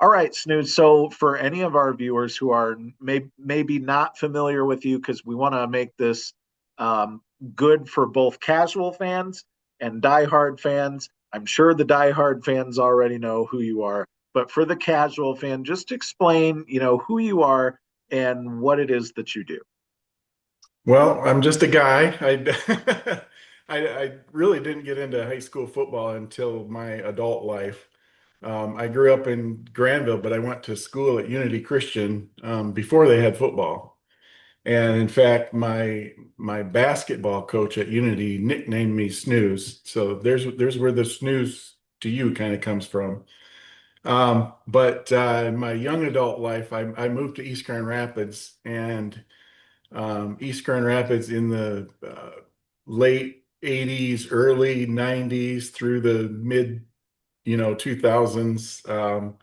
All right, Snooze. So, for any of our viewers who are maybe not familiar with you, because we want to make this um, good for both casual fans and diehard fans, I'm sure the diehard fans already know who you are. But for the casual fan, just explain, who you are and what it is that you do. Well, I'm just a guy. I really didn't get into high school football until my adult life. I grew up in Granville, but I went to school at Unity Christian before they had football. And in fact, my basketball coach at Unity nicknamed me Snooze. So there's where the snooze to you kind of comes from. But in my young adult life, I moved to East Grand Rapids and East Grand Rapids in the late 80s, early 90s through the mid, 2000s.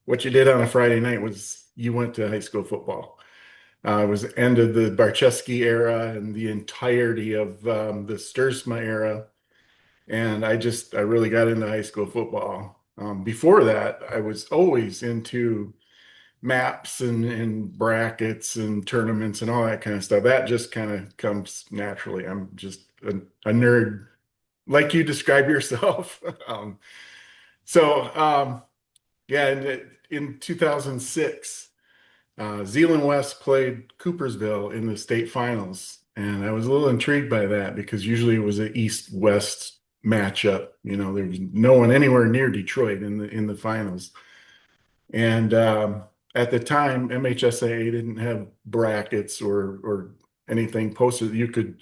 What you did on a Friday night was you went to high school football. It was the end of the Barczewski era and the entirety of the Stursma era. And I really got into high school football. Before that, I was always into maps and brackets and tournaments and all that kind of stuff. That just kind of comes naturally. I'm just a nerd, like you describe yourself. So, yeah, in 2006, Zeeland West played Coopersville in the state finals, and I was a little intrigued by that because usually it was an East-West matchup. There was no one anywhere near Detroit in the finals. And at the time, MHSAA didn't have brackets or anything posted. You could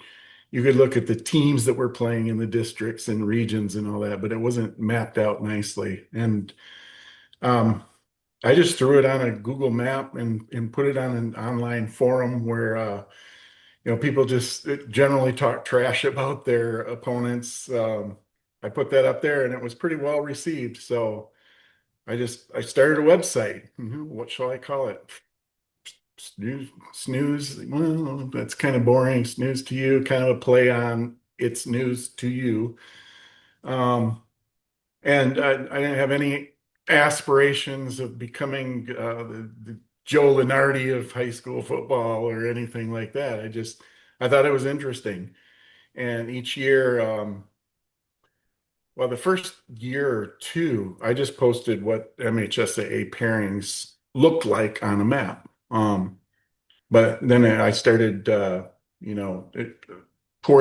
look at the teams that were playing in the districts and regions and all that, but it wasn't mapped out nicely. And um, I just threw it on a Google map and put it on an online forum where people just generally talk trash about their opponents. I put that up there and it was pretty well received. So I started a website. What shall I call it? Snooze. Well, that's kind of boring. Snooze to you, kind of a play on it's news to you. Um, and I didn't have any aspirations of becoming the Joe Lenardi of high school football or anything like that. I thought it was interesting. And each year, well, the first year or two, I just posted what MHSAA pairings looked like on a map. But then I started, toward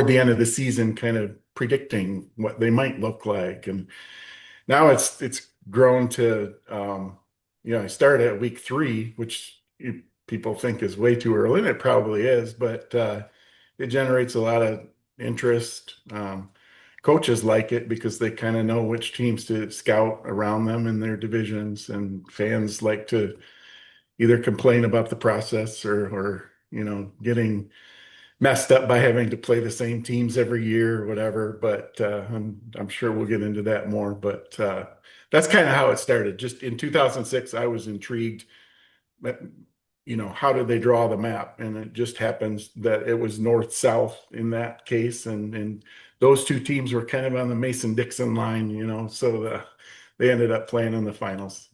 the end of the season, kind of predicting what they might look like. And now it's grown to, I started at week 3, which people think is way too early, and it probably is, but it generates a lot of interest. Coaches like it because they kind of know which teams to scout around them in their divisions, and fans like to either complain about the process or getting messed up by having to play the same teams every year or whatever. But I'm sure we'll get into that more. But that's kind of how it started. Just in 2006, I was intrigued. But, how did they draw the map? And it just happens that it was north-south in that case, and those two teams were kind of on the Mason-Dixon line. So they ended up playing in the finals.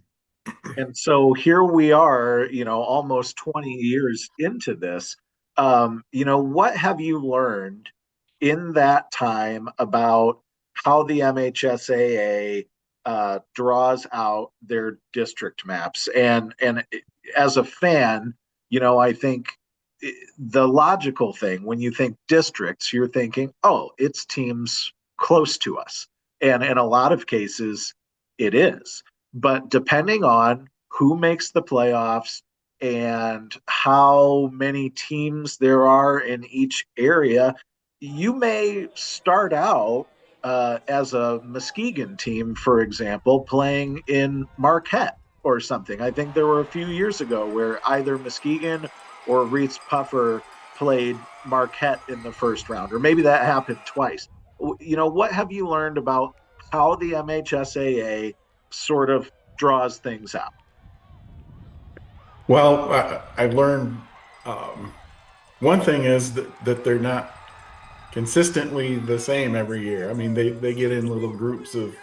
And so here we are, almost 20 years into this. What have you learned in that time about how the MHSAA draws out their district maps? And as a fan, I think the logical thing when you think districts, you're thinking, oh, it's teams close to us. And in a lot of cases, it is. But depending on who makes the playoffs and how many teams there are in each area, you may start out as a Muskegon team, for example, playing in Marquette or something. I think there were a few years ago where either Muskegon or Reese Puffer played Marquette in the first round, or maybe that happened twice. What have you learned about how the MHSAA sort of draws things out? Well, I've learned um, one thing is that they're not consistently the same every year. I mean, they get in little groups of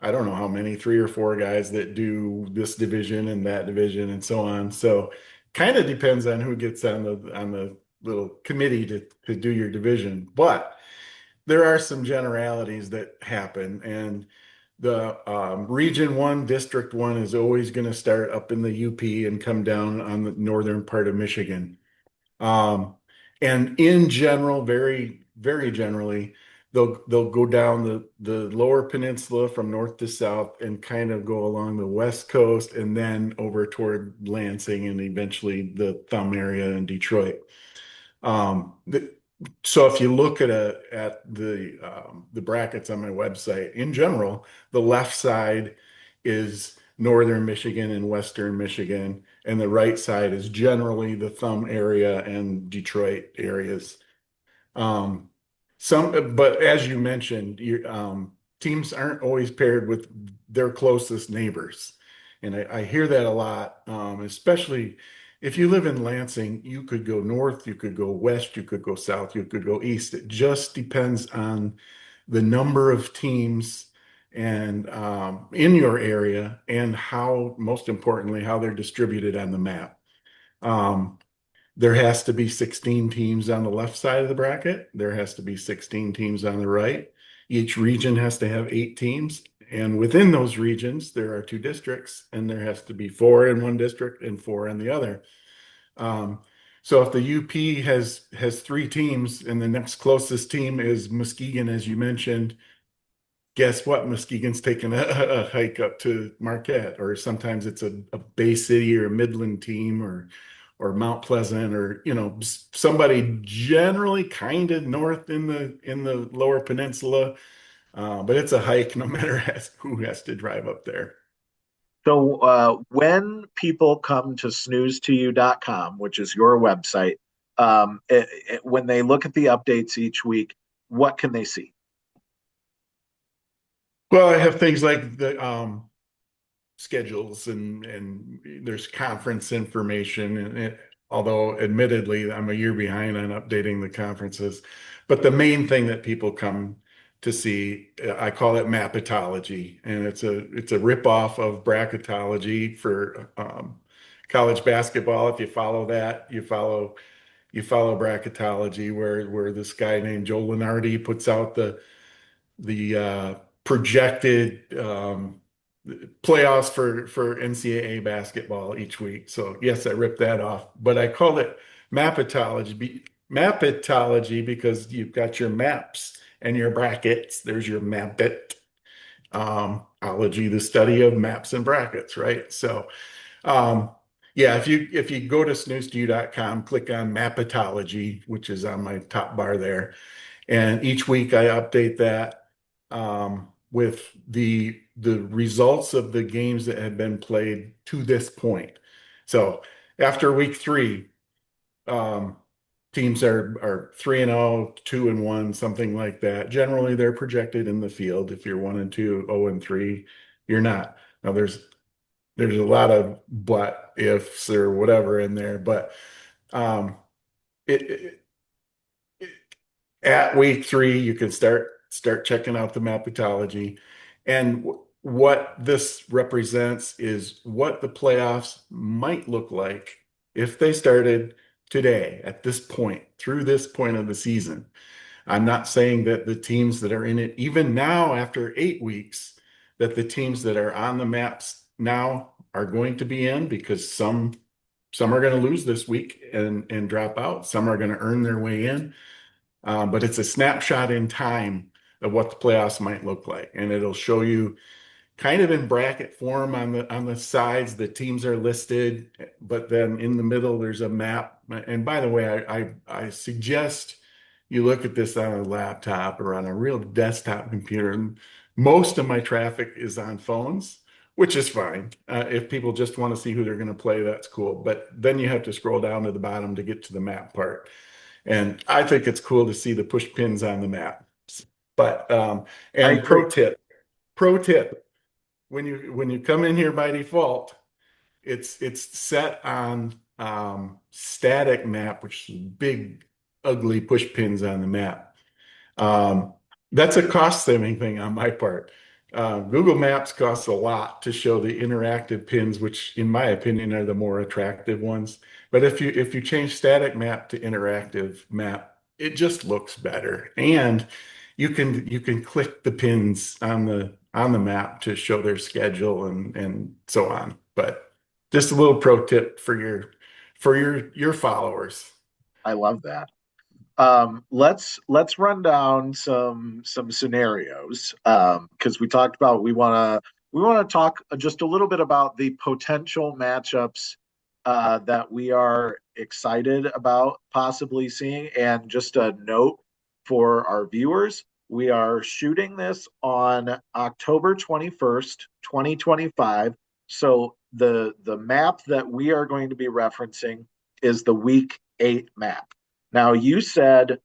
I don't know how many, 3 or 4 guys that do this division and that division and so on. So kind of depends on who gets on the little committee to do your division. But there are some generalities that happen, and the Region One, District One is always going to start up in the UP and come down on the northern part of Michigan. Um, and in general, very, very generally, they'll go down the lower peninsula from north to south and kind of go along the west coast and then over toward Lansing and eventually the Thumb area in Detroit. The, so if you look at the brackets on my website, in general, the left side is northern Michigan and western Michigan, and the right side is generally the Thumb area and Detroit areas. Um, but as you mentioned, teams aren't always paired with their closest neighbors. And I hear that a lot, especially if you live in Lansing, you could go north, you could go west, you could go south, you could go east. It just depends on the number of teams and in your area and how, most importantly, how they're distributed on the map. Um, there has to be 16 teams on the left side of the bracket. There has to be 16 teams on the right. Each region has to have 8 teams. And within those regions, there are 2 districts, and there has to be 4 in one district and 4 in the other. Um, so if the UP has 3 teams and the next closest team is Muskegon, as you mentioned, guess what? Muskegon's taking a hike up to Marquette, or sometimes it's a Bay City or a Midland team, or Mount Pleasant, or somebody generally kind of north in the Lower Peninsula. But it's a hike no matter who has to drive up there. So when people come to snooze2u.com, which is your website, when they look at the updates each week, what can they see? Well, I have things like the schedules, and there's conference information, although admittedly I'm a year behind on updating the conferences, but the main thing that people come to see, I call it Mapetology, and it's a ripoff of bracketology for college basketball. If you follow that, you follow bracketology, where this guy named Joe Lenardi puts out the projected playoffs for NCAA basketball each week. So yes, I ripped that off, but I called it Mapetology because you've got your maps and your brackets. There's your Mapet ology, the study of maps and brackets, right? So um, yeah, if you go to snooze2u.com, click on Mapetology, which is on my top bar there, and each week I update that with the results of the games that have been played to this point. So after week 3, um, teams are 3-0, 2-1, something like that. Generally, they're projected in the field. If you're 1-2, 0-3, you're not. Now there's a lot of but ifs or whatever in there, but um, it, at week 3, you can start checking out the Mapetology. And what this represents is what the playoffs might look like if they started today, at this point, through this point of the season. I'm not saying that the teams that are in it, even now after 8 weeks, that the teams that are on the maps now are going to be in, because some are going to lose this week and drop out. Some are going to earn their way in. But it's a snapshot in time of what the playoffs might look like, and it'll show you kind of in bracket form on the sides. The teams are listed, but then in the middle there's a map. And by the way, I suggest you look at this on a laptop or on a real desktop computer. And most of my traffic is on phones, which is fine. If people just want to see who they're going to play, that's cool. But then you have to scroll down to the bottom to get to the map part. And I think it's cool to see the push pins on the map. But I and agree. pro tip, when you come in here by default, it's set on static map, which is big, ugly push pins on the map. Um, that's a cost saving thing on my part. Google Maps costs a lot to show the interactive pins, which in my opinion are the more attractive ones. But if you change static map to interactive map, it just looks better. And you can click the pins on the map to show their schedule and so on. But just a little pro tip for your followers. I love that. Let's run down some scenarios because we talked about we want to talk just a little bit about the potential matchups that we are excited about possibly seeing. And just a note for our viewers, we are shooting this on October 21st, 2025. So the map that we are going to be referencing is the week 8 map. Now, you said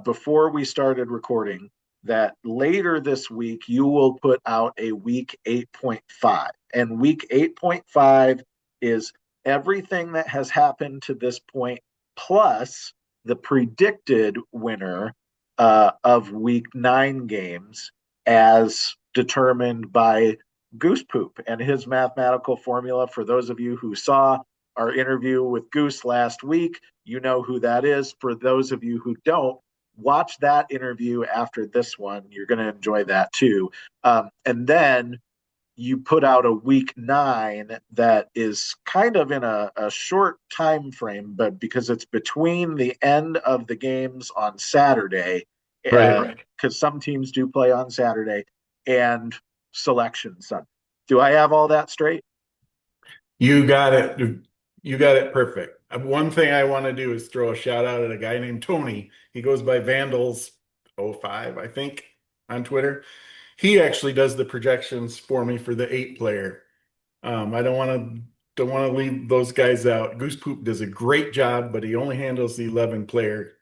before we started recording that later this week you will put out a week 8.5. And week 8.5 is everything that has happened to this point, plus the predicted winner of week 9 games as determined by Goose Poop and his mathematical formula. For those of you who saw our interview with Goose last week, you know who that is. For those of you who don't, watch that interview after this one. You're going to enjoy that too. And then you put out a week 9 that is kind of in a short time frame, but because it's between the end of the games on Saturday, Right. because some teams do play on Saturday, and selection Sunday. Do I have all that straight? You got it. You got it perfect. One thing I want to do is throw a shout out at a guy named Tony. He goes by Vandals05, I think, on Twitter. He actually does the projections for me for the 8 player. I don't want to leave those guys out. Goose Poop does a great job, but he only handles the 11 player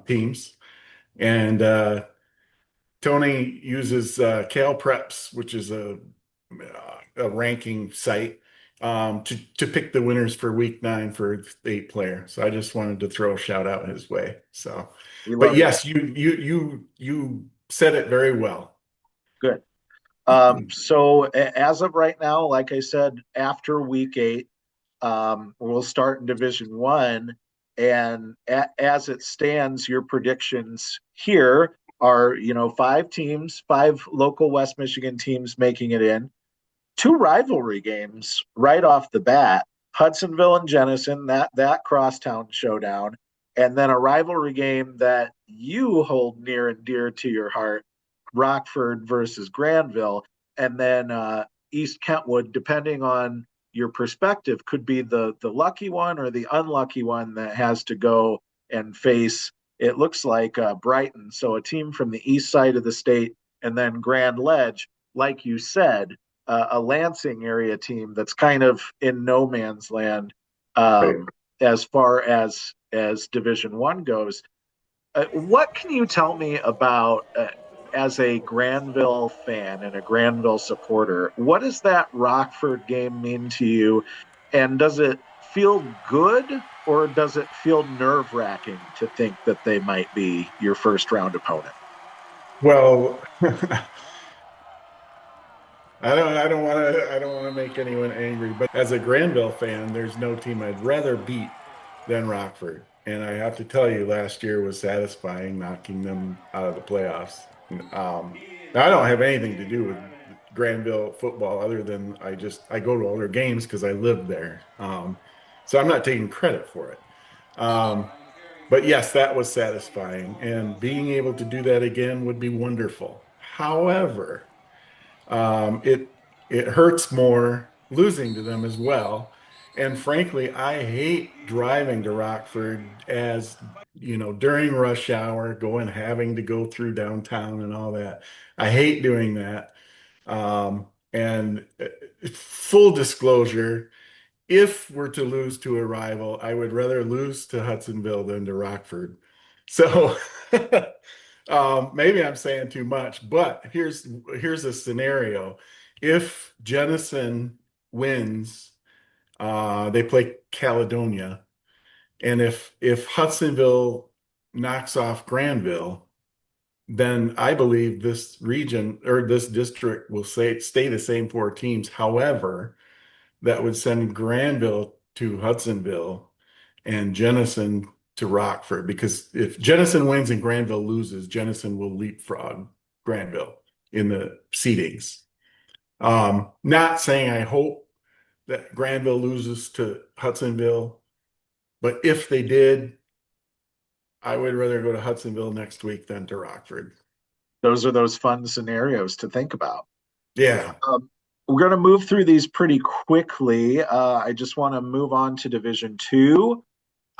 teams. And Tony uses Cal Preps, which is a ranking site, to pick the winners for week 9 for the 8 player. So I just wanted to throw a shout out his way. So, We but love that. yes, you said it very well. Good. So as of right now, like I said, after week 8, we'll start in Division 1, and as it stands, your predictions here are, 5 teams, 5 local West Michigan teams making it in. 2 rivalry games right off the bat: Hudsonville and Jenison, that crosstown showdown, and then a rivalry game that you hold near and dear to your heart: Rockford versus Granville, and then East Kentwood, depending on your perspective, could be the lucky one or the unlucky one that has to go and face. It looks like Brighton, so a team from the east side of the state, and then Grand Ledge, like you said, a Lansing area team that's kind of in no man's land Right. as far as Division 1 goes. What can you tell me about, as a Granville fan and a Granville supporter? What does that Rockford game mean to you? And does it feel good, or does it feel nerve wracking to think that they might be your first round opponent? Well, I don't want to make anyone angry, but as a Granville fan, there's no team I'd rather beat than Rockford. And I have to tell you, last year was satisfying knocking them out of the playoffs. Now I don't have anything to do with Granville football other than I go to all their games because I live there. So I'm not taking credit for it. But yes, that was satisfying, and being able to do that again would be wonderful. However, it hurts more losing to them as well. And frankly, I hate driving to Rockford during rush hour, having to go through downtown and all that. I hate doing that. And full disclosure, if we're to lose to a rival, I would rather lose to Hudsonville than to Rockford. So maybe I'm saying too much, but here's a scenario. If Jenison wins, they play Caledonia, and if Hudsonville knocks off Granville, then I believe this region or this district will stay the same four teams. However, that would send Granville to Hudsonville and Jenison to Rockford, because if Jenison wins and Granville loses, Jenison will leapfrog Granville in the seedings. Not saying I hope that Granville loses to Hudsonville, but if they did, I would rather go to Hudsonville next week than to Rockford. Those are those fun scenarios to think about. Yeah. Um, we're going to move through these pretty quickly. I just want to move on to Division Two.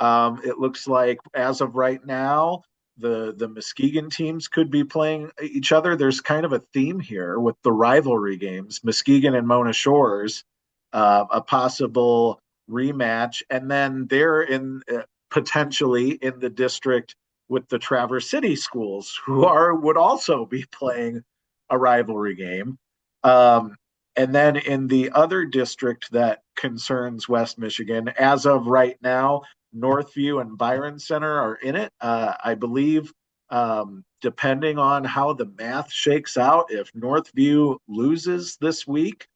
It looks like as of right now, the Muskegon teams could be playing each other. There's kind of a theme here with the rivalry games, Muskegon and Mona Shores, a possible rematch, and then they're in potentially in the district with the Traverse City schools, who are would also be playing a rivalry game. Um, and then in the other district that concerns West Michigan, as of right now, Northview and Byron Center are in it. I believe, depending on how the math shakes out, if Northview loses this week,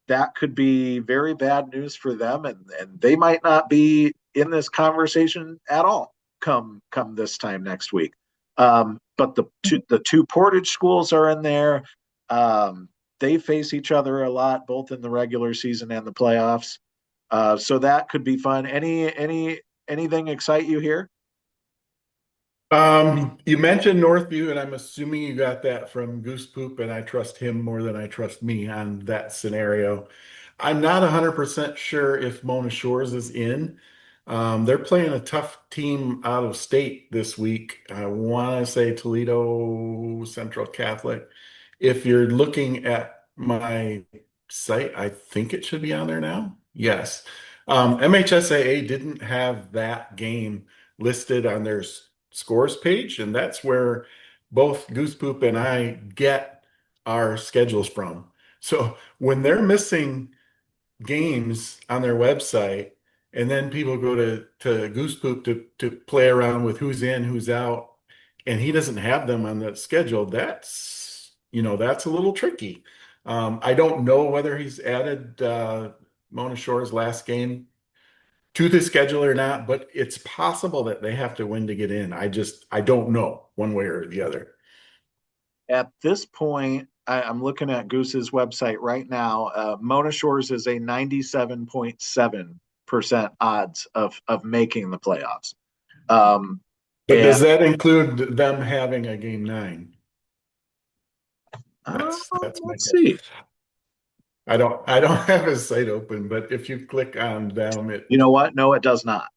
that could be very bad news for them, and they might not be in this conversation at all come this time next week. But the two Portage schools are in there. Um, they face each other a lot, both in the regular season and the playoffs. So that could be fun. Anything excite you here? You mentioned Northview, and I'm assuming you got that from Goose Poop, and I trust him more than I trust me on that scenario. I'm not 100% sure if Mona Shores is in. They're playing a tough team out of state this week. I want to say Toledo Central Catholic. If you're looking at my site, I think it should be on there now. Yes. MHSAA didn't have that game listed on their scores page, and that's where both Goose Poop and I get our schedules from. So when they're missing games on their website, and then people go to Goose Poop to play around with who's in, who's out, and he doesn't have them on the schedule, that's a little tricky. I don't know whether he's added Mona Shore's last game to the schedule or not, but it's possible that they have to win to get in. I don't know one way or the other. At this point, I'm looking at Goose's website right now. Mona Shores is a 97.7% odds of making the playoffs. Um, But and does that include them having a game nine? That's my let's guess. see. I don't have his site open, but if you click on them, You know what? No, it does not.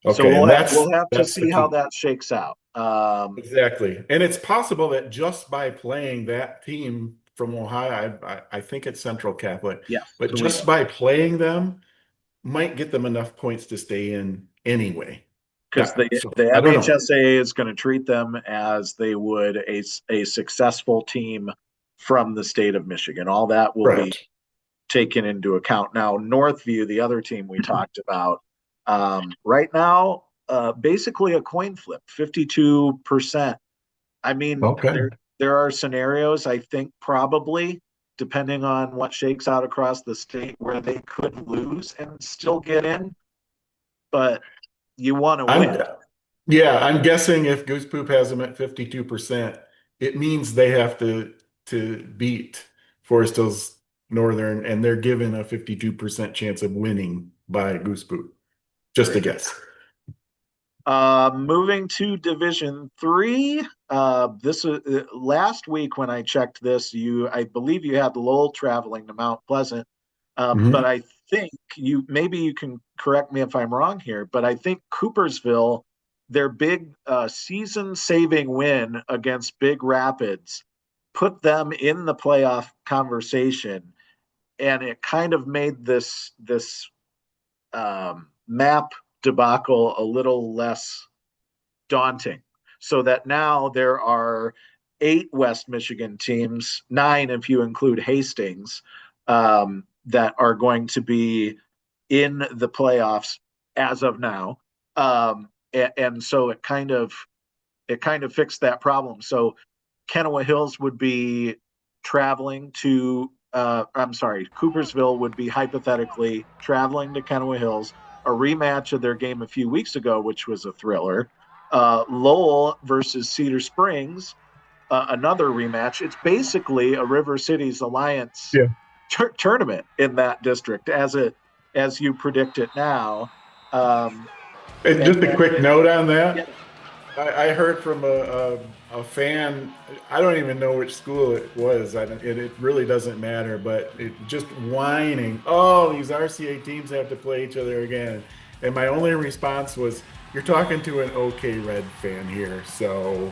So okay, we'll and have that's we'll have to that's the see how key. that shakes out. Exactly. And it's possible that just by playing that team from Ohio, I think it's Central Catholic, Yes, but just Toledo. by playing them might get them enough points to stay in anyway. Because the That, so the I don't know. MHSAA is going to treat them as they would a successful team from the state of Michigan. All that will be Right. taken into account. Now, Northview, the other team we talked about, right now, basically a coin flip, 52%. I mean, Okay. there are scenarios, I think, probably, depending on what shakes out across the state, where they could lose and still get in, but you want to I'm win. Yeah, I'm guessing if Goose Poop has them at 52%, it means they have to beat Forest Hills Northern, and they're given a 52% chance of winning by Goose Poop. Just a Great. guess. Moving to Division Three. This was last week when I checked this. I believe you had Lowell traveling to Mount Pleasant, but Mhm. I think maybe you can correct me if I'm wrong here. But I think Coopersville, their big season-saving win against Big Rapids, put them in the playoff conversation, and it kind of made this map debacle a little less daunting. So that now there are 8 West Michigan teams, 9 if you include Hastings, that are going to be in the playoffs as of now. And so it kind of fixed that problem. So Kennewa Hills would be traveling to, I'm sorry, Coopersville would be hypothetically traveling to Kennewa Hills, a rematch of their game a few weeks ago, which was a thriller. Lowell versus Cedar Springs, another rematch. It's basically a River Cities Alliance Yeah. tournament in that district as you predict it now. Um, And and just a then quick note on yeah, that. I heard from a fan. I don't even know which school it was. It really doesn't matter, but it just whining. Oh, these RCA teams have to play each other again. And my only response was, "You're talking to an OK Red fan here." So,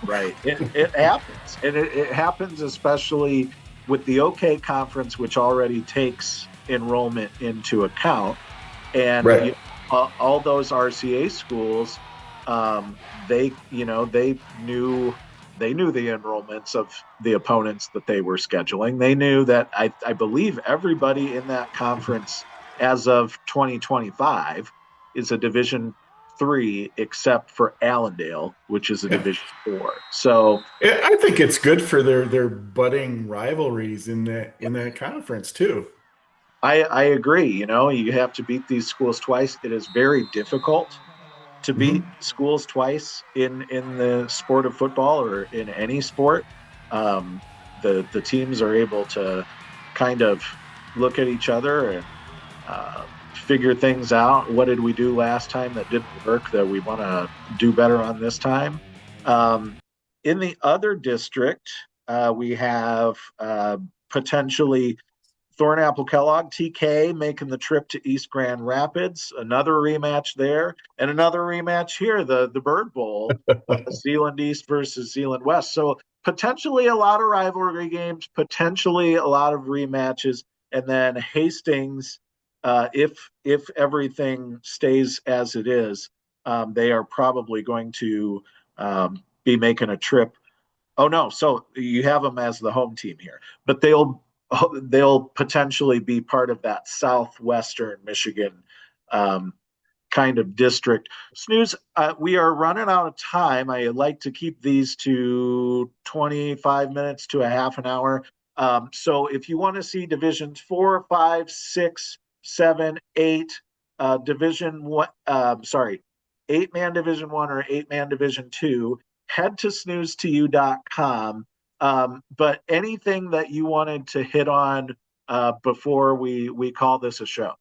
right. It happens, and it happens especially with the OK conference, which already takes enrollment into account. And right. all those RCA schools, they knew the enrollments of the opponents that they were scheduling. They knew that I believe everybody in that conference as of 2025 is a Division 3, except for Allendale, which is a Yeah. Division 4. So I think it's good for their budding rivalries in that conference too. I agree. You have to beat these schools twice. It is very difficult to beat Hmm. schools twice in the sport of football or in any sport. The teams are able to kind of look at each other and figure things out. What did we do last time that didn't work that we want to do better on this time? Um, in the other district, we have potentially Thornapple Kellogg, TK making the trip to East Grand Rapids, another rematch there, and another rematch here, the Bird Bowl, Zeeland East versus Zeeland West. So potentially a lot of rivalry games, potentially a lot of rematches, and then Hastings, if everything stays as it is, they are probably going to be making a trip. Oh no, so you have them as the home team here, but they'll potentially be part of that southwestern Michigan um, kind of district. Snooze, we are running out of time. I like to keep these to 25 minutes to a half an hour. So if you want to see divisions 4, 5, 6, 7, 8, division one, sorry, 8-man division 1 or 8-man division 2, head to snooze2u.com. But anything that you wanted to hit on before we call this a show?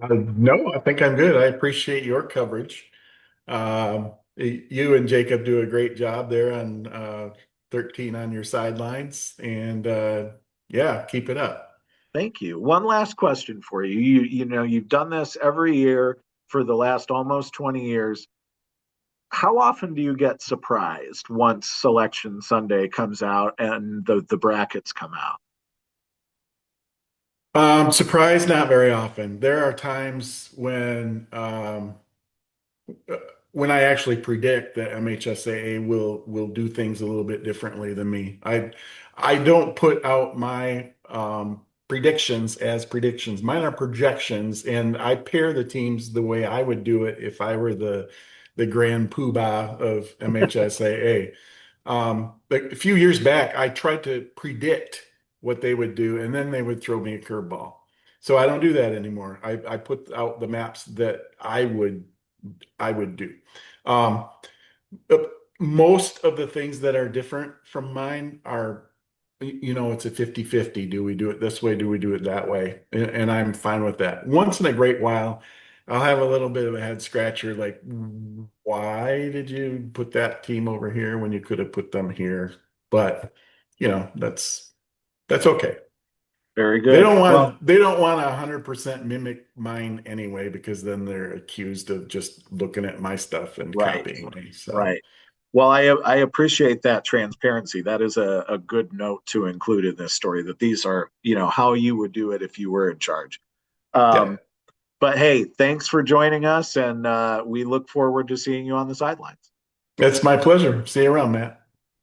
No, I think I'm good. I appreciate your coverage. You and Jacob do a great job there on 13 on your sidelines, and yeah, keep it up. Thank you. One last question for you. You've done this every year for the last almost 20 years. How often do you get surprised once Selection Sunday comes out and the brackets come out? Surprised, not very often. There are times when I actually predict that MHSAA will do things a little bit differently than me. I don't put out my predictions as predictions. Mine are projections, and I pair the teams the way I would do it if I were the grand poobah of MHSAA. But a few years back, I tried to predict what they would do, and then they would throw me a curveball. So I don't do that anymore. I put out the maps that I would do. Um, but most of the things that are different from mine are, it's a 50-50. Do we do it this way? Do we do it that way? And I'm fine with that. Once in a great while, I'll have a little bit of a head scratcher like, why did you put that team over here when you could have put them here? But, that's okay. Very They good. don't Well, want they don't want 100% mimic mine anyway, because then they're accused of just looking at my stuff and right, copying me. So right. Well, I appreciate that transparency. That is a good note to include in this story that these are, how you would do it if you were in charge. yeah, Um, but hey, thanks for joining us, and we look forward to seeing you on the sidelines. it's my pleasure. See you around, Matt.